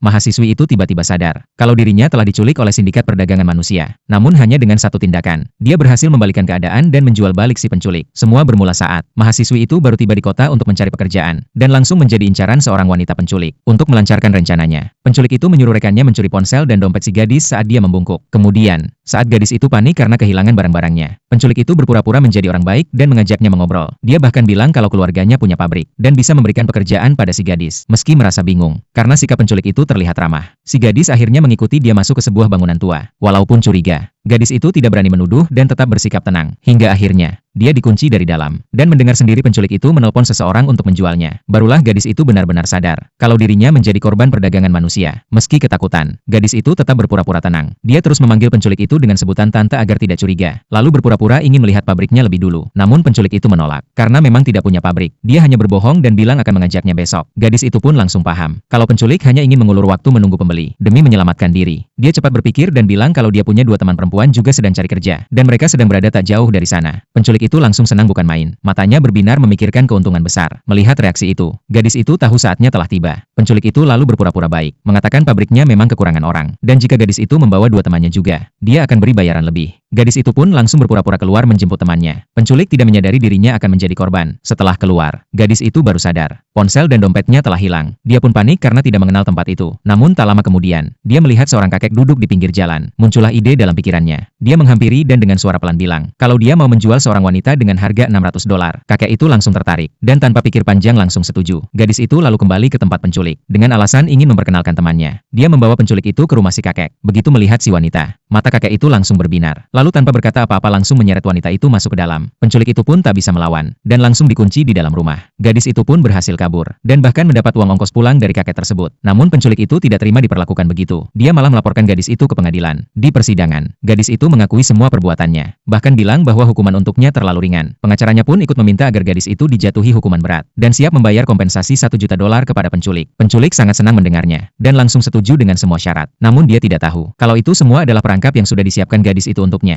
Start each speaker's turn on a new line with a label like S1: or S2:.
S1: mahasiswi itu tiba-tiba sadar kalau dirinya telah diculik oleh sindikat perdagangan manusia. Namun hanya dengan satu tindakan, dia berhasil membalikan keadaan dan menjual balik si penculik. Semua bermula saat mahasiswi itu baru tiba di kota untuk mencari pekerjaan dan langsung menjadi incaran seorang wanita penculik. Untuk melancarkan rencananya, penculik itu menyuruh rekannya mencuri ponsel dan dompet si gadis saat dia membungkuk. Kemudian, saat gadis itu panik karena kehilangan barang-barangnya, penculik itu berpura-pura menjadi orang baik dan mengajaknya mengobrol. Dia bahkan bilang kalau keluarganya punya pabrik dan bisa memberikan pekerjaan pada si gadis. Meski merasa bingung, karena sikap penculik itu terlihat ramah, si gadis akhirnya mengikuti dia masuk ke sebuah bangunan tua. Walaupun curiga, gadis itu tidak berani menuduh dan tetap bersikap tenang. Hingga akhirnya, dia dikunci dari dalam, dan mendengar sendiri penculik itu menelpon seseorang untuk menjualnya. Barulah gadis itu benar-benar sadar kalau dirinya menjadi korban perdagangan manusia. Meski ketakutan, gadis itu tetap berpura-pura tenang. Dia terus memanggil penculik itu dengan sebutan tante agar tidak curiga, lalu berpura-pura ingin melihat pabriknya lebih dulu. Namun penculik itu menolak, karena memang tidak punya pabrik. Dia hanya berbohong dan bilang akan mengajaknya besok. Gadis itu pun langsung paham kalau penculik hanya ingin mengulur waktu menunggu pembeli, demi menyelamatkan diri. Dia cepat berpikir dan bilang kalau dia punya dua teman perempuan juga sedang cari kerja, dan mereka sedang berada tak jauh dari sana. Penculik itu langsung senang bukan main. Matanya berbinar memikirkan keuntungan besar. Melihat reaksi itu, gadis itu tahu saatnya telah tiba. Penculik itu lalu berpura-pura baik, mengatakan pabriknya memang kekurangan orang, dan jika gadis itu membawa dua temannya juga, dia akan beri bayaran lebih. Gadis itu pun langsung berpura-pura keluar menjemput temannya. Penculik tidak menyadari dirinya akan menjadi korban. Setelah keluar, gadis itu baru sadar ponsel dan dompetnya telah hilang. Dia pun panik karena tidak mengenal tempat itu. Namun tak lama kemudian, dia melihat seorang kakek duduk di pinggir jalan. Muncullah ide dalam pikirannya. Dia menghampiri dan dengan suara pelan bilang kalau dia mau menjual seorang wanita dengan harga $600. Kakek itu langsung tertarik, dan tanpa pikir panjang langsung setuju. Gadis itu lalu kembali ke tempat penculik, dengan alasan ingin memperkenalkan temannya. Dia membawa penculik itu ke rumah si kakek. Begitu melihat si wanita, mata kakek itu langsung berbinar. Lalu tanpa berkata apa-apa langsung menyeret wanita itu masuk ke dalam. Penculik itu pun tak bisa melawan, dan langsung dikunci di dalam rumah. Gadis itu pun berhasil kabur, dan bahkan mendapat uang ongkos pulang dari kakek tersebut. Namun penculik itu tidak terima diperlakukan begitu. Dia malah melaporkan gadis itu ke pengadilan. Di persidangan, gadis itu mengakui semua perbuatannya, bahkan bilang bahwa hukuman untuknya terlalu ringan. Pengacaranya pun ikut meminta agar gadis itu dijatuhi hukuman berat, dan siap membayar kompensasi $1 juta kepada penculik. Penculik sangat senang mendengarnya, dan langsung setuju dengan semua syarat. Namun dia tidak tahu kalau itu semua adalah perangkap yang sudah disiapkan gadis itu untuknya.